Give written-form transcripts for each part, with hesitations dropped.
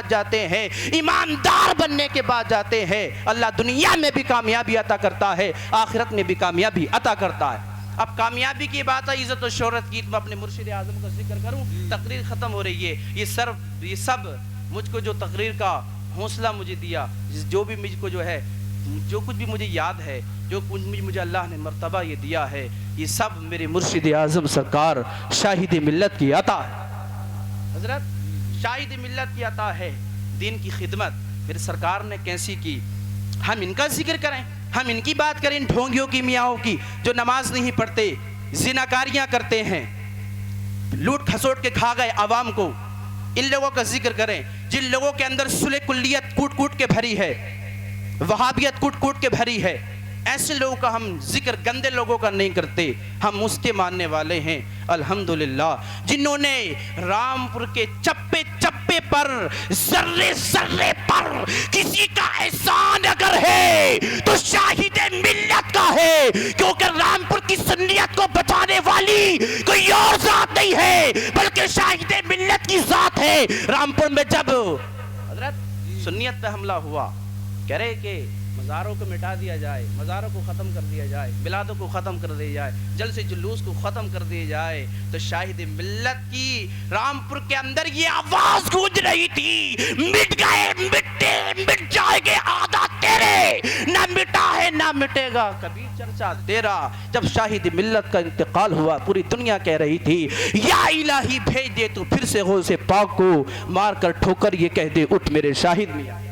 جاتے ہیں، ایماندار بننے کے بعد جاتے ہیں، اللہ دنیا میں بھی کامیابی عطا کرتا ہے، آخرت میں بھی کامیابی عطا کرتا ہے۔ اب کامیابی کی بات ہے، عزت و شہرت کی، تو میں اپنے مرشد اعظم کا ذکر کروں، تقریر ختم ہو رہی ہے۔ یہ سب مجھ کو جو تقریر کا حوصلہ مجھے دیا، جو بھی مجھ کو جو ہے، جو کچھ بھی مجھے یاد ہے، جو کچھ مجھے اللہ نے مرتبہ یہ دیا ہے، یہ سب میرے مرشد اعظم سرکار شاہد ملت کی عطا ہے۔ حضرت شاہد ملت کی عطا ہے، دین کی خدمت میرے سرکار نے کیسی کی، ہم ان کا ذکر کریں، ہم ان کی بات کریں، ڈھونگیوں کی، میاؤں کی، جو نماز نہیں پڑھتے، زناکاریاں کرتے ہیں، لوٹ کھسوٹ کے کھا گئے عوام کو، ان لوگوں کا ذکر کریں، جن لوگوں کے اندر صلح کلیت کوٹ کوٹ کے بھری ہے، وہابیت کوٹ کوٹ کے بھری ہے، ایسے لوگوں کا ہم ذکر گندے لوگوں کا نہیں کرتے، ہم اس کے ماننے والے ہیں الحمدللہ، جنہوں نے رامپور کے چپے چپے پر، ذرے ذرے پر کسی کا احسان اگر ہے تو شاہد ملت کا ہے، کیونکہ رامپور کی سنیت کو بچانے والی کوئی اور ذات نہیں ہے بلکہ شاہد ملت کی ذات ہے۔ رامپور میں جب حضرت سنیت پہ حملہ ہوا، کہہ رہے کہ مزاروں کو مٹا دیا جائے، مزاروں کو ختم کر دیا جائے، میلادوں کو ختم کر دیا جائے، جلسے جلوس کو ختم کر دیا جائے، تو شاہد ملت کی رامپور کے اندر یہ آواز گونج رہی تھی، مٹ گئے مٹے مٹ جائے گے آدھا تیرے، نہ مٹا ہے نہ مٹے گا کبھی چرچا تیرا۔ جب شاہد ملت کا انتقال ہوا، پوری دنیا کہہ رہی تھی یا الہی بھیج دے تو پھر سے غوث پاک کو مار کر ٹھوکر یہ کہہ دے اٹھ میرے شاہد میاں۔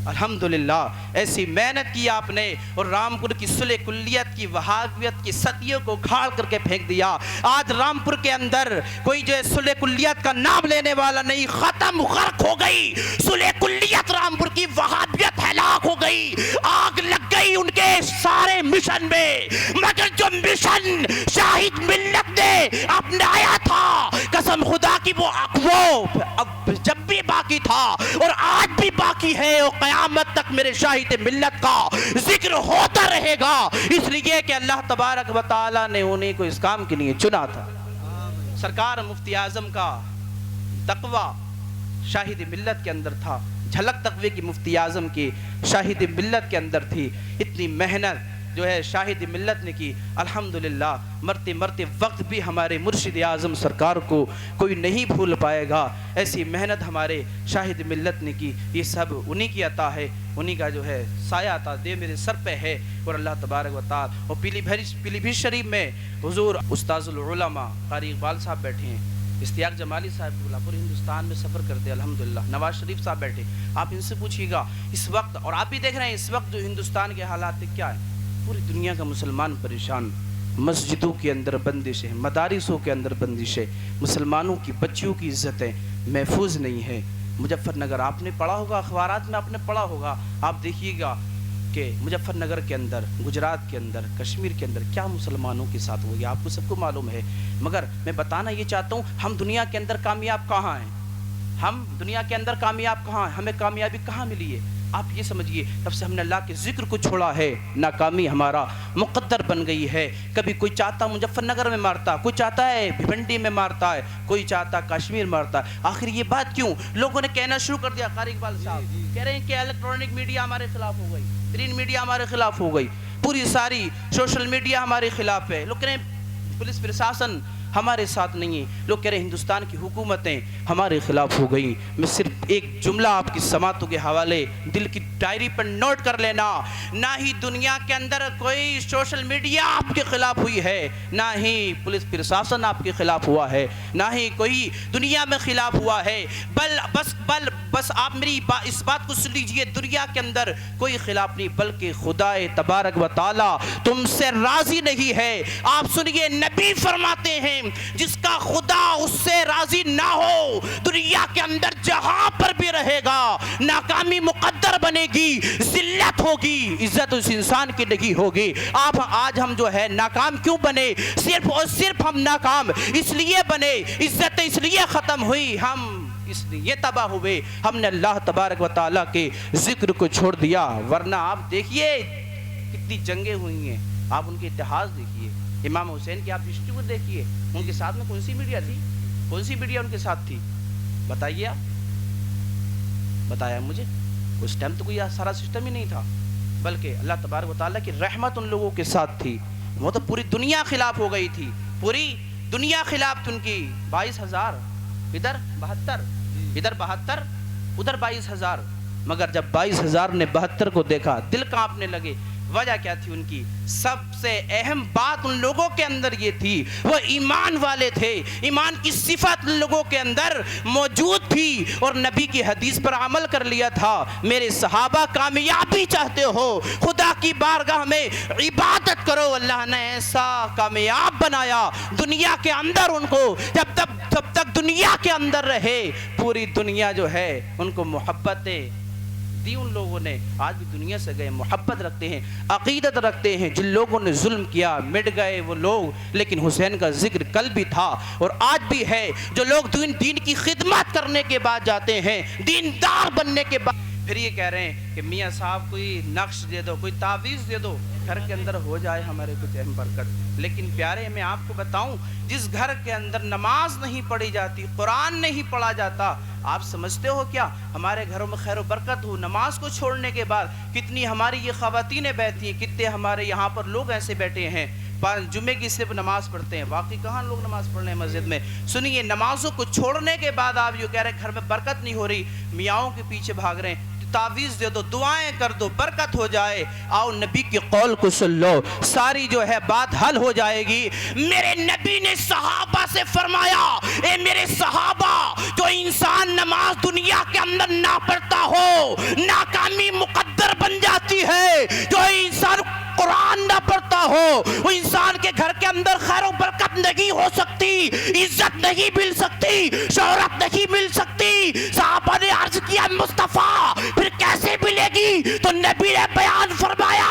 الحمدللہ ایسی محنت کی آپ نے، اور رامپور کی صلح کلیت کی، وہابیت کی ستیوں کو کھاڑ کر کے پھینک دیا۔ آج رامپور کے اندر کوئی جو ہے صلح کلیت کا نام لینے والا نہیں، ختم غرق ہو گئی صلح کلیت، رامپور کی وہابیت ہلاک ہو گئی، آگ لگ گئی ان کے سارے مشن میں، مگر جو مشن شاہد ملت نے اپنایا تھا، قسم خدا کی وہ اب جب بھی باقی تھا اور آج بھی باقی ہے، اور قیامت تک میرے شاہد ملت کا ذکر ہوتا رہے گا، اس لیے کہ اللہ تبارک و تعالی نے انہیں کو اس کام کے لیے چنا تھا۔ سرکار مفتی اعظم کا تقوی شاہد ملت کے اندر تھا، جھلک تقوی کی مفتی اعظم کی شاہد ملت کے اندر تھی، اتنی محنت جو ہے شاہد ملت نے کی۔ الحمدللہ مرتے مرتے وقت بھی ہمارے مرشد اعظم سرکار کو کوئی نہیں بھول پائے گا، ایسی محنت ہمارے شاہد ملت نے کی، یہ سب انہی کی عطا ہے، انہی کا جو ہے سایہ عطا دے میرے سر پہ ہے، اور اللہ تبارک و تعالی۔ اور پیلی بھیت شریف میں حضور استاذ العلماء قاری اقبال صاحب بیٹھے ہیں، اشتیاق جمالی صاحب پورے ہندوستان میں سفر کرتے ہیں الحمدللہ، نواز شریف صاحب بیٹھے، آپ ان سے پوچھئے گا اس وقت، اور آپ بھی دیکھ رہے ہیں اس وقت جو ہندوستان کے حالات کیا ہے، پوری دنیا کا مسلمان پریشان، مسجدوں کے اندر بندش ہے، مدارسوں کے اندر بندش ہے، مسلمانوں کی بچیوں کی عزتیں محفوظ نہیں ہے۔ مظفر نگر آپ نے پڑھا ہوگا، اخبارات میں آپ نے پڑھا ہوگا، آپ دیکھیے گا کہ مظفر نگر کے اندر، گجرات کے اندر، کشمیر کے اندر کیا مسلمانوں کے ساتھ ہو گیا، آپ کو سب کو معلوم ہے۔ مگر میں بتانا یہ چاہتا ہوں، ہم دنیا کے اندر کامیاب کہاں ہیں، ہم دنیا کے اندر کامیاب کہاں ہیں، ہمیں کامیابی کہاں ملی ہے؟ آپ یہ سمجھیے، تب سے ہم نے اللہ کے ذکر کو چھوڑا ہے، ناکامی ہمارا مقدر بن گئی ہے۔ کبھی کوئی چاہتا مظفر نگر میں مارتا، کوئی چاہتا ہے بھیونڈی میں مارتا ہے، کوئی چاہتا کشمیر مارتا ہے۔ آخر یہ بات کیوں؟ لوگوں نے کہنا شروع کر دیا، قاری اقبال صاحب کہہ رہے ہیں کہ الیکٹرونک میڈیا ہمارے خلاف ہو گئی، گرین میڈیا ہمارے خلاف ہو گئی، پوری ساری سوشل میڈیا ہمارے خلاف ہے، لوگ کہہ رہے ہیں پولیس پرشاسن ہمارے ساتھ نہیں ہے، لوگ کہہ رہے ہیں ہندوستان کی حکومتیں ہمارے خلاف ہو گئی۔ میں صرف ایک جملہ آپ کی سماعتوں کے حوالے دل کی ڈائری پر نوٹ کر لینا، نہ ہی دنیا کے اندر کوئی سوشل میڈیا آپ کے خلاف ہوئی ہے، نہ ہی پولیس پرشاسن آپ کے خلاف ہوا ہے، نہ ہی کوئی دنیا میں خلاف ہوا ہے، بس آپ میری اس بات کو سن لیجئے، دنیا کے اندر کوئی خلاف نہیں، بلکہ خدا تبارک و تعالی تم سے راضی نہیں ہے۔ آپ سنیے، نبی فرماتے ہیں جس کا خدا اس سے راضی نہ ہو، دنیا کے اندر جہاں پر بھی رہے گا ناکامی مقدر بنے گی، ذلت ہوگی، عزت اس انسان کی نہیں ہوگی۔ آپ آج ہم جو ہے ناکام کیوں بنے؟ صرف اور صرف ہم ناکام اس لیے بنے، عزت اس لیے ختم ہوئی، ہم اس لیے تباہ ہوئے، ہم نے اللہ تبارک و تعالیٰ کے ذکر کو چھوڑ دیا۔ ورنہ آپ دیکھیے کتنی جنگیں ہوئی ہیں، آپ ان کے اتحاد دیکھیے، امام حسین کی آپ ہسٹری کو دیکھیے، ان کے ساتھ میں کون سی میڈیا تھی، کون سی میڈیا ان کے ساتھ تھی، بتائیے آپ؟ بتایا مجھے؟ اس ٹائم تو کوئی سارا سسٹم ہی نہیں تھا، بلکہ اللہ تبارک و تعالیٰ کی رحمت ان لوگوں کے ساتھ تھی. وہ تو پوری دنیا خلاف ہو گئی تھی، پوری دنیا خلاف ان کی. 22,000 ادھر 72 ادھر 22,000. مگر جب 22,000 نے 72 کو دیکھا دل کانپنے لگے. وجہ کیا تھی ان کی؟ سب سے اہم بات ان لوگوں کے اندر یہ تھی، وہ ایمان والے تھے. ایمان کی صفت ان لوگوں کے اندر موجود تھی اور نبی کی حدیث پر عمل کر لیا تھا. میرے صحابہ کامیابی چاہتے ہو، خدا کی بارگاہ میں عبادت کرو. اللہ نے ایسا کامیاب بنایا دنیا کے اندر ان کو. جب تک دنیا کے اندر رہے پوری دنیا جو ہے ان کو محبتیں دی ان لوگوں نے. آج بھی دنیا سے گئے، محبت رکھتے ہیں، عقیدت رکھتے ہیں. جن لوگوں نے ظلم کیا مٹ گئے وہ لوگ، لیکن حسین کا ذکر کل بھی تھا اور آج بھی ہے. جو لوگ دین کی خدمت کرنے کے بعد جاتے ہیں، دیندار بننے کے بعد پھر یہ کہہ رہے ہیں کہ میاں صاحب کوئی نقش دے دو، کوئی تعویذ دے دو، گھر کے اندر ہو جائے ہمارے کچھ اہم برکت. لیکن پیارے میں آپ کو بتاؤں، جس گھر کے اندر نماز نہیں پڑھی جاتی، قرآن نہیں پڑھا جاتا، آپ سمجھتے ہو کیا ہمارے گھروں میں خیر و برکت ہو؟ نماز کو چھوڑنے کے بعد کتنی ہماری یہ خواتینیں بیٹھی ہیں، کتنے ہمارے یہاں پر لوگ ایسے بیٹھے ہیں جمعے کی صرف نماز پڑھتے ہیں. واقعی کہاں لوگ نماز پڑھ رہے ہیں مسجد میں؟ سنیے، نمازوں کو چھوڑنے کے بعد آپ یہ کہہ رہے ہیں گھر میں برکت نہیں ہو رہی، میاؤں کے پیچھے بھاگ رہے ہیں. تعویذ دے دو، دعائیں کر دو، برکت ہو جائے. آؤ نبی کی قول کو سن لو، ساری جو ہے بات حل ہو جائے گی. میرے نبی نے صحابہ سے فرمایا، اے میرے صحابہ، جو انسان نماز دنیا کے اندر نہ پڑھتا ہو ناکامی مقدر بن جاتی ہے. جو انسان قرآن نہ پڑھتا ہو وہ انسان کے گھر کے اندر خیر و برکت نہیں ہو سکتی، عزت نہیں مل سکتی، شہرت نہیں مل سکتی. صحابہ نے عرض کیا مصطفیٰ پھر کیسے ملے گی؟ تو نبی نے بیان فرمایا،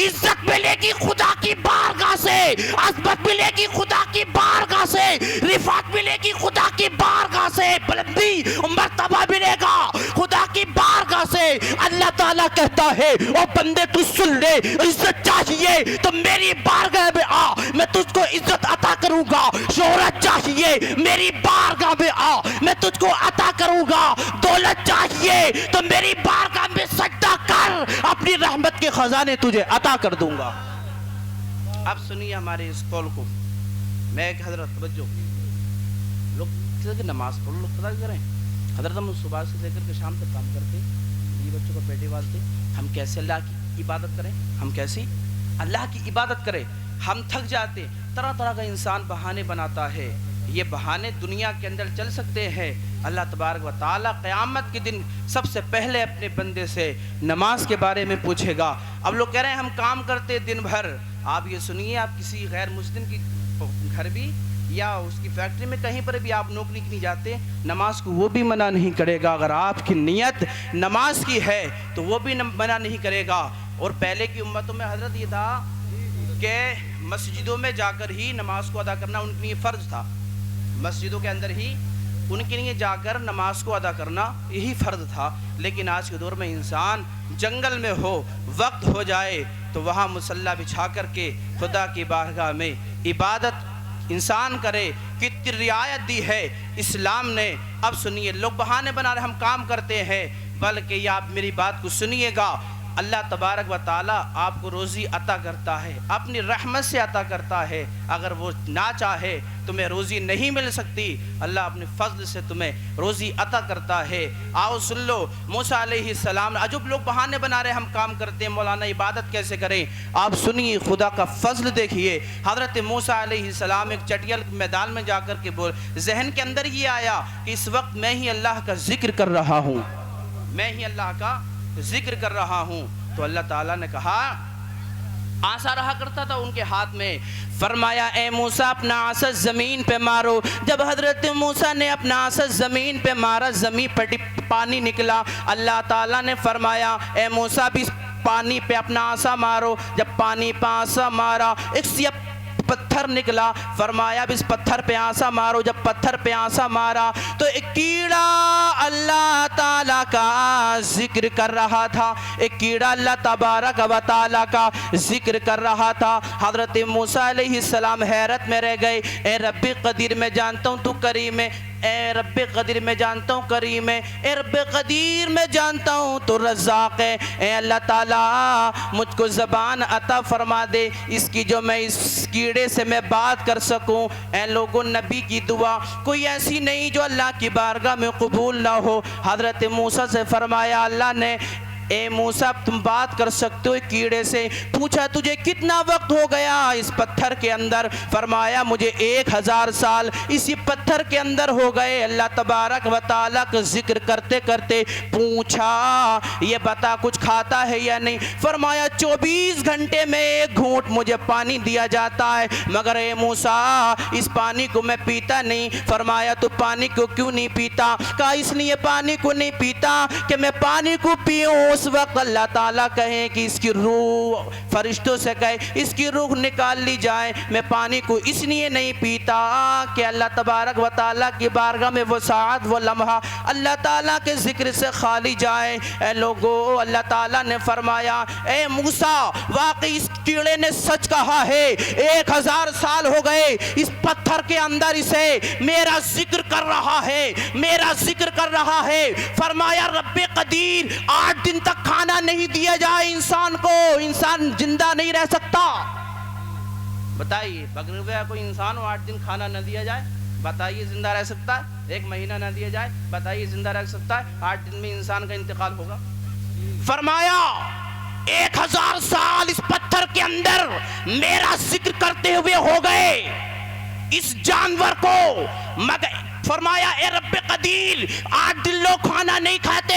عزت ملے گی خدا کی بارگاہ سے، عظمت ملے گی خدا کی بارگاہ سے، رفعت ملے گی خدا کی بارگاہ سے، بلندی مرتبہ ملے گا خدا کی بارگاہ سے. اللہ تعالیٰ کہتا ہے او بندے تو سن لے، عزت چاہیے تو میری بارگاہ میں آ، میں تجھ کو عزت عطا کروں گا. شہرت چاہیے میری بارگاہ میں آ، میں تجھ کو عطا کروں گا. دولت چاہیے تو میری بارگاہ میں سجدہ کر، اپنی رحمت کے خزانے تجھے عطا کر دوں گا. اب سنیے ہمارے اس قول کو. میں ایک حضرت توجہ، لوگ کہ نماز پڑھو، لوگ پتہ کریں حضرت ہم صبح سے لے کر کے شام تک کام کرتے ہیں، یہ بچوں کو بیٹے والتے، ہم کیسے اللہ کی عبادت کریں؟ ہم کیسی اللہ کی عبادت کریں؟ ہم تھک جاتے. طرح طرح کا انسان بہانے بناتا ہے. یہ بہانے دنیا کے اندر چل سکتے ہیں. اللہ تبارک و تعالیٰ قیامت کے دن سب سے پہلے اپنے بندے سے نماز کے بارے میں پوچھے گا. اب لوگ کہہ رہے ہیں ہم کام کرتے دن بھر. آپ یہ سنیے، آپ کسی غیر مسلم کی گھر بھی یا اس کی فیکٹری میں کہیں پر بھی آپ نوکری کے لیے جاتے، نماز کو وہ بھی منع نہیں کرے گا. اگر آپ کی نیت نماز کی ہے تو وہ بھی منع نہیں کرے گا. اور پہلے کی امتوں میں حضرت یہ تھا کہ مسجدوں میں جا کر ہی نماز کو ادا کرنا ان کے لیے فرض تھا. مسجدوں کے اندر ہی ان کے لیے جا کر نماز کو ادا کرنا یہی فرض تھا. لیکن آج کے دور میں انسان جنگل میں ہو، وقت ہو جائے تو وہاں مصلی بچھا کر کے خدا کی بارگاہ میں عبادت انسان کرے. کتنی رعایت دی ہے اسلام نے. اب سنیے، لوگ بہانے بنا رہے ہم کام کرتے ہیں، بلکہ یہ آپ میری بات کو سنیے گا. اللہ تبارک و تعالیٰ آپ کو روزی عطا کرتا ہے، اپنی رحمت سے عطا کرتا ہے. اگر وہ نہ چاہے تمہیں روزی نہیں مل سکتی، اللہ اپنے فضل سے تمہیں روزی عطا کرتا ہے. آؤ سن لو، موسیٰ علیہ السلام، عجب لوگ بہانے بنا رہے ہم کام کرتے ہیں، مولانا عبادت کیسے کریں؟ آپ سنیے، خدا کا فضل دیکھیے. حضرت موسیٰ علیہ السلام ایک چٹیل میدان میں جا کر کے ذہن کے اندر یہ آیا کہ اس وقت میں ہی اللہ کا ذکر کر رہا ہوں، میں ہی اللہ کا ذکر کر رہا ہوں. تو اللہ تعالیٰ نے کہا، آسا رہا کرتا تھا ان کے ہاتھ میں، فرمایا اے موسیٰ اپنا آسا زمین پہ مارو. جب حضرت موسیٰ نے اپنا آسا زمین پہ مارا، زمین پر پانی نکلا. اللہ تعالیٰ نے فرمایا اے موسیٰ بھی پانی پہ اپنا آسا مارو. جب پانی پہ آسا مارا، ایک سیاہ پتھر نکلا. فرمایا اب اس پتھر پہ آسا مارو. جب پتھر پہ آسا مارا تو ایک کیڑا اللہ تعالیٰ کا ذکر کر رہا تھا، ایک کیڑا اللہ تبارک و تعالیٰ کا ذکر کر رہا تھا. حضرت موسیٰ علیہ السلام حیرت میں رہ گئے. اے رب قدیر، میں جانتا ہوں تو کریم ہے، اے رب قدیر میں جانتا ہوں کریم ہے، اے رب قدیر میں جانتا ہوں تو رزاق ہے، اے اللہ تعالیٰ مجھ کو زبان عطا فرما دے اس کی جو میں اس کیڑے سے میں بات کر سکوں۔ اے لوگوں نبی کی دعا کوئی ایسی نہیں جو اللہ کی بارگاہ میں قبول نہ ہو۔ حضرت موسیٰ سے فرمایا اللہ نے اے موسیٰ تم بات کر سکتے ہو کیڑے سے، پوچھا تجھے کتنا وقت ہو گیا اس پتھر کے اندر، فرمایا مجھے 1000 سال اسی پتھر کے اندر ہو گئے۔ اللہ تبارک و تعالیٰ کا ذکر کرتے کرتے پوچھا یہ بتا کچھ کھاتا ہے یا نہیں، فرمایا 24 گھنٹے میں 1 گھونٹ مجھے پانی دیا جاتا ہے مگر اے موسیٰ اس پانی کو میں پیتا نہیں۔ فرمایا تو پانی کو کیوں نہیں پیتا؟ کہا اس لیے پانی کو نہیں پیتا کہ میں پانی کو پیوں اس وقت اللہ تعالیٰ کہیں کہ اس کی روح، فرشتوں سے کہے اس کی روح نکال لی جائے، میں پانی کو اس لیے نہیں پیتا کہ اللہ تبارک و تعالیٰ کی بارگاہ میں وہ ساعت وہ لمحہ اللہ تعالیٰ کے ذکر سے خالی جائے۔ اے لوگو اللہ تعالیٰ نے فرمایا اے موسیٰ واقعی اس کیڑے نے سچ کہا ہے، 1000 سال ہو گئے اس پتھر کے اندر اسے میرا ذکر کر رہا ہے، میرا ذکر کر رہا ہے۔ فرمایا رب قدیر 8 دن تک کھانا نہیں دیا جائے انسان کو، انسان زندہ نہیں رہ سکتا۔ بتائیے بغیر کوئی انسان 8 دن کھانا نہ دیا جائے، بتائیے زندہ رہ سکتا ہے؟ 1 مہینہ نہ دیا جائے، بتائیے زندہ رہ سکتا ہے؟ 8 دن میں انسان کا انتقال ہوگا۔ فرمایا 1000 سال اس پتھر کے اندر میرا ذکر کرتے ہوئے ہو گئے اس جانور کو، مگر فرمایا اے رب قدیر 8 دن لوگ کھانا نہیں کھاتے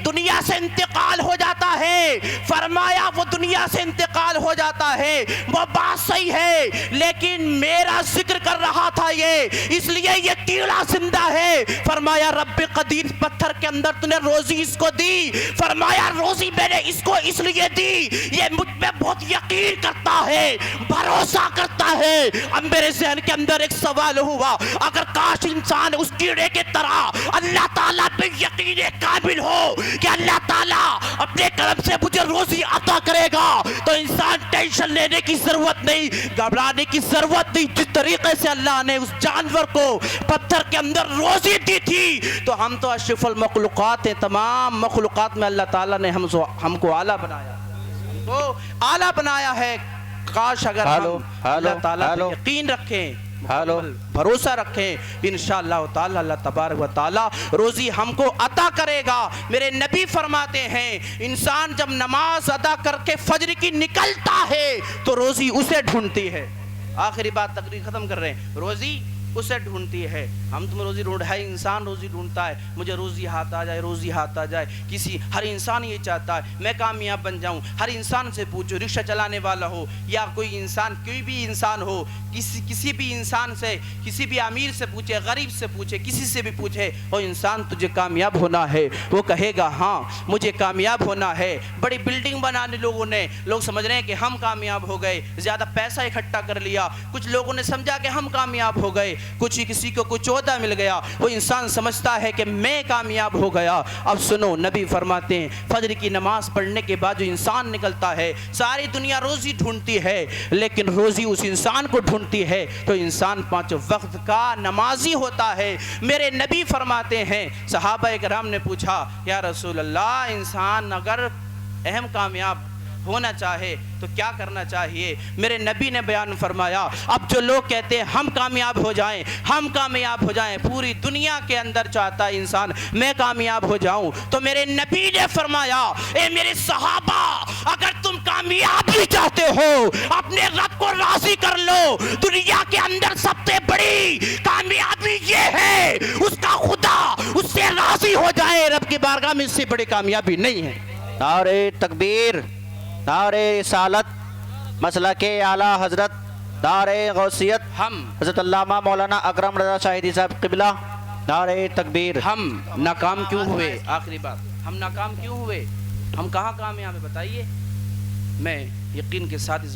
دنیا سے انتقال ہو جاتا ہے۔ فرمایا وہ دنیا سے انتقال ہو جاتا ہے وہ بات صحیح ہے لیکن میرا ذکر کر رہا تھا یہ، اس لیے یہ کیڑا زندہ ہے۔ فرمایا رب قدیر پتھر کے اندر تو نے روزی اس کو دی، فرمایا روزی میں نے اس کو اس لیے دی یہ مجھ پہ بہت یقین کرتا ہے، بھروسہ کرتا ہے۔ اب میرے ذہن کے اندر ایک سوال ہوا اگر کاش انسان اس کیڑے کے طرح اللہ تعالیٰ پہ یقین کامل ہو کہ اللہ تعالیٰ اپنے کرم سے مجھے روزی عطا کرے گا تو انسان ٹینشن لینے کی ضرورت نہیں، گھبرانے کی ضرورت نہیں۔ جس طریقے سے اللہ نے اس جانور کو پتھر کے اندر روزی دی تھی تو ہم تو اشرف المخلوقات ہیں، تمام مخلوقات میں اللہ تعالیٰ نے ہم کو اعلیٰ بنایا، تو اعلیٰ بنایا ہے۔ کاش اگر ہم اللہ تعالیٰ پہ یقین رکھیں، بھروسہ رکھیں، انشاءاللہ تعالی اللہ تبارک و تعالی روزی ہم کو عطا کرے گا۔ میرے نبی فرماتے ہیں انسان جب نماز ادا کر کے فجر کی نکلتا ہے تو روزی اسے ڈھونڈتی ہے۔ آخری بات تقریر ختم کر رہے ہیں، روزی اسے ڈھونڈتی ہے۔ ہم تم روزی ڈھونڈ ہے، انسان روزی ڈھونڈتا ہے، مجھے روزی ہاتھ آ جائے، روزی ہاتھ آ جائے۔ ہر انسان یہ چاہتا ہے میں کامیاب بن جاؤں۔ ہر انسان سے پوچھو، رکشہ چلانے والا ہو یا کوئی انسان، کوئی بھی انسان ہو، کسی بھی انسان سے، کسی بھی امیر سے پوچھے، غریب سے پوچھے، کسی سے بھی پوچھے، وہ انسان تجھے کامیاب ہونا ہے، وہ کہے گا ہاں مجھے کامیاب ہونا ہے۔ بڑی بلڈنگ بنانے لوگ سمجھ رہے ہیں کہ ہم کامیاب ہو گئے، زیادہ پیسہ اکٹھا کر لیا، کچھ لوگوں نے سمجھا کہ ہم کامیاب ہو گئے، کسی کو کچھ عہدہ مل گیا، وہ انسان سمجھتا ہے کہ میں کامیاب ہو گیا۔ اب سنو نبی فرماتے ہیں فجر کی نماز پڑھنے کے بعد جو انسان نکلتا ہے، ساری دنیا روزی ڈھونڈتی ہے لیکن روزی اس انسان کو ڈھونڈتی ہے تو انسان 5 وقت کا نمازی ہوتا ہے۔ میرے نبی فرماتے ہیں صحابہ کرام نے پوچھا یا رسول اللہ انسان اگر اہم کامیاب ہونا چاہے تو کیا کرنا چاہیے؟ میرے نبی نے بیان فرمایا اب جو لوگ کہتے ہیں ہم کامیاب ہو جائیں، ہم کامیاب ہو جائیں، پوری دنیا کے اندر چاہتا ہے انسان میں کامیاب ہو جاؤں، تو میرے نبی نے فرمایا اے میرے صحابہ اگر تم کامیابی چاہتے ہو اپنے رب کو راضی کر لو۔ دنیا کے اندر سب سے بڑی کامیابی یہ ہے اس کا خدا اس سے راضی ہو جائے، رب کی بارگاہ میں اس سے بڑی کامیابی نہیں ہے۔ نعرہ تکبیر، نعرہ رسالت، مسلک اعلیٰ حضرت نعرہ غوثیت ہم حضرت علامہ مولانا اکرم رضا شاہدی صاحب قبلہ، نعرہ تکبیر۔ ہم ناکام کیوں ہوئے؟ آخری بات، ہم ناکام کیوں ہوئے؟ ہم کہاں کامیاب ہیں بتائیے؟ میں یقین کے ساتھ اس